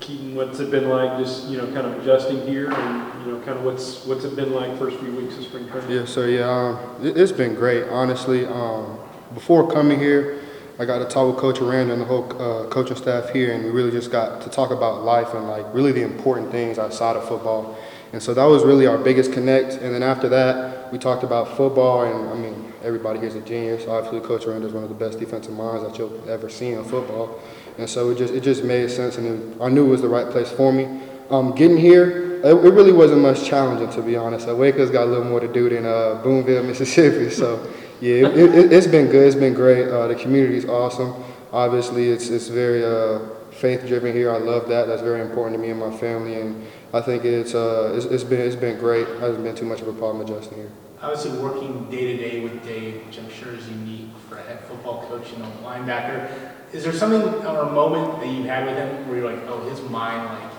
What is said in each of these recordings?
Keaton, what's it been like just, kind of adjusting here and, kind of what's it been like first few weeks of spring training? Yeah, so it's been great, honestly. Before coming here, I got to talk with Coach Aranda and the whole coaching staff here, and we really just got to talk about life and like really the important things outside of football. And so that was really our biggest connect. And then after that, we talked about football, and I mean, everybody here's a genius. Obviously, Coach Aranda is one of the best defensive minds that you'll ever see in football. And so it just made sense, and I knew it was the right place for me. Getting here, it really wasn't much challenging, to be honest. Waco's got a little more to do than Boonville, Mississippi. So yeah, it's been good. It's been great. The community is awesome. Obviously, it's very faith-driven here. I love that. That's very important to me and my family, and I think it's been great. It hasn't been too much of a problem adjusting here. Obviously, working day to day with Dave, which I'm sure is unique for a head football coach and a linebacker. Is there something or a moment that you had with him where you're like, oh, his mind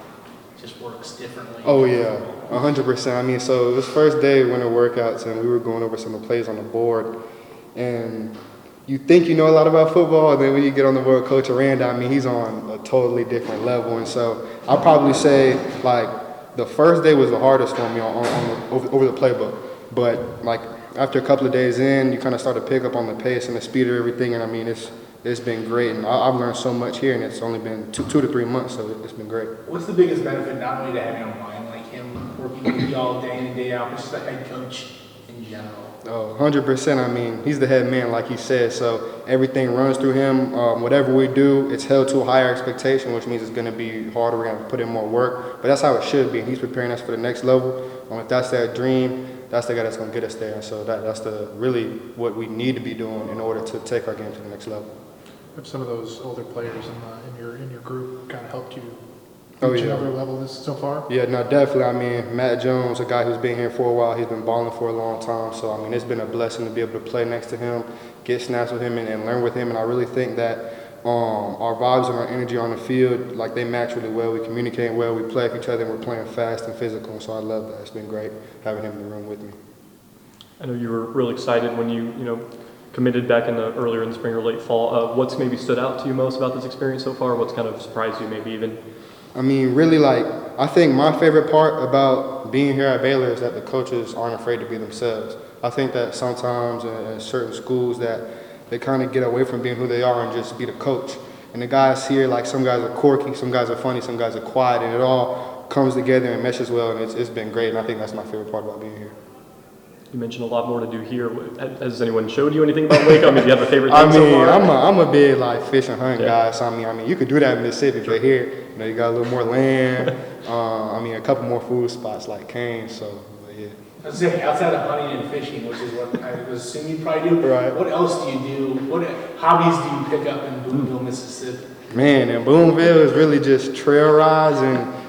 just works differently? Oh yeah, 100%. I mean, so it was first day winter workouts, and we were going over some of the plays on the board, and you think you know a lot about football, and then when you get on the board, Coach Aranda, I mean, he's on a totally different level. And so I'll probably say, like, the first day was the hardest for me over the playbook. But, like, after a couple of days in, you kind of start to pick up on the pace and the speed of everything. And, I mean, it's been great. And I've learned so much here, and it's only been two to 3 months, so it's been great. What's the biggest benefit, not only to having a mind like him working with you all day in and day out, but just the head coach in general? Oh, 100%. I mean, he's the head man, like he said, so everything runs through him. Whatever we do, it's held to a higher expectation, which means it's going to be harder. We're going to put in more work, but that's how it should be. He's preparing us for the next level. If that's that dream, that's the guy that's going to get us there. And so that's really what we need to be doing in order to take our game to the next level. Have some of those older players in your group kind of helped you Oh, reach yeah. another level so far? Yeah, no, definitely. I mean, Matt Jones, a guy who's been here for a while, he's been balling for a long time. So, I mean, it's been a blessing to be able to play next to him, get snaps with him, and learn with him. And I really think that our vibes and our energy on the field, like, they match really well. We communicate well, we play with each other, and we're playing fast and physical. And so I love that. It's been great having him in the room with me. I know you were really excited when you committed back earlier in the spring or late fall. What's maybe stood out to you most about this experience so far? What's kind of surprised you maybe even? I mean, really, I think my favorite part about being here at Baylor is that the coaches aren't afraid to be themselves. I think that sometimes in certain schools that they kind of get away from being who they are and just be the coach. And the guys here, like, some guys are quirky, some guys are funny, some guys are quiet, and it all comes together and meshes well, and it's been great, and I think that's my favorite part about being here. You mentioned a lot more to do here. Has anyone showed you anything about Waco? I mean, do you have a favorite thing I mean, so far? I'm a big fish and hunt Yeah. guy. So I mean, you could do that in Mississippi, but here, you got a little more land. A couple more food spots like Cane's. So yeah. I was saying, outside of hunting and fishing, which is what I was assuming you probably do, Right. what else do you do? What hobbies do you pick up in Boonville, Mississippi? Man, in Boonville is really just trail rides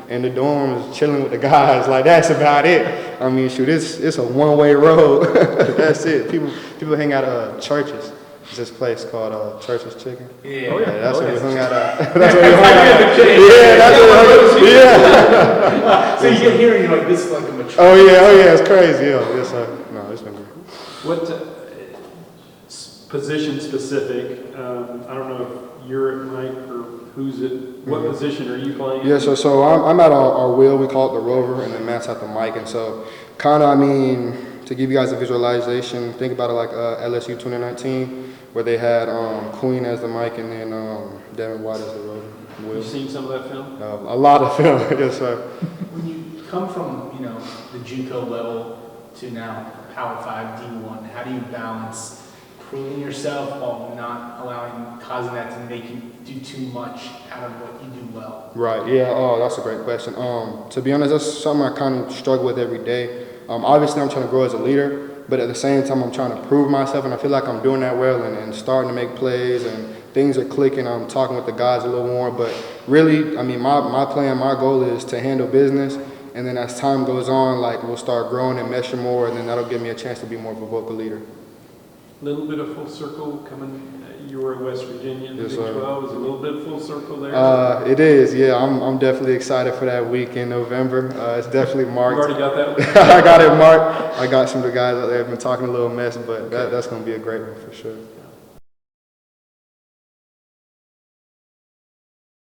and the dorms, chilling with the guys. Like, that's about it. I mean, shoot, it's a one-way road. That's it. People hang out at churches. There's this place called Church's Chicken. Yeah. Oh, yeah. That's Oh, where yeah. we hung out at. That's where we hung out at. Yeah, that's where we hung out. Yeah. So you get here and you're like, this is like a mature. Oh yeah, it's crazy. Yeah, yes, no, it's been great. What position specific? I don't know if you're at Mike or who's it. What position are you playing? Yeah, so I'm at our wheel. We call it the rover, and then Matt's at the mic. And so, kind of, I mean, to give you guys a visualization, think about it like LSU 2019, where they had Queen as the mic and then Devin White as the rover. You've seen some of that film? A lot of film, yes, sir. When you come from, the JUCO level to now Power 5, D1, how do you balance proving yourself while not causing that to make you do too much out of what you do well? Right, yeah, oh, that's a great question. To be honest, that's something I kind of struggle with every day. Obviously, I'm trying to grow as a leader, but at the same time, I'm trying to prove myself, and I feel like I'm doing that well and starting to make plays, and things are clicking. I'm talking with the guys a little more, but really, I mean, my plan, my goal is to handle business, and then as time goes on, we'll start growing and meshing more, and then that'll give me a chance to be more of a vocal leader. A little bit of full circle coming. You were in West Virginia in the Yes, Big sir. 12. Is a little bit full circle there? It is, yeah. I'm definitely excited for that week in November. It's definitely marked. You've already got that one? I got it marked. I got some of the guys out there have been talking a little mess, but that's going to be a great one for sure.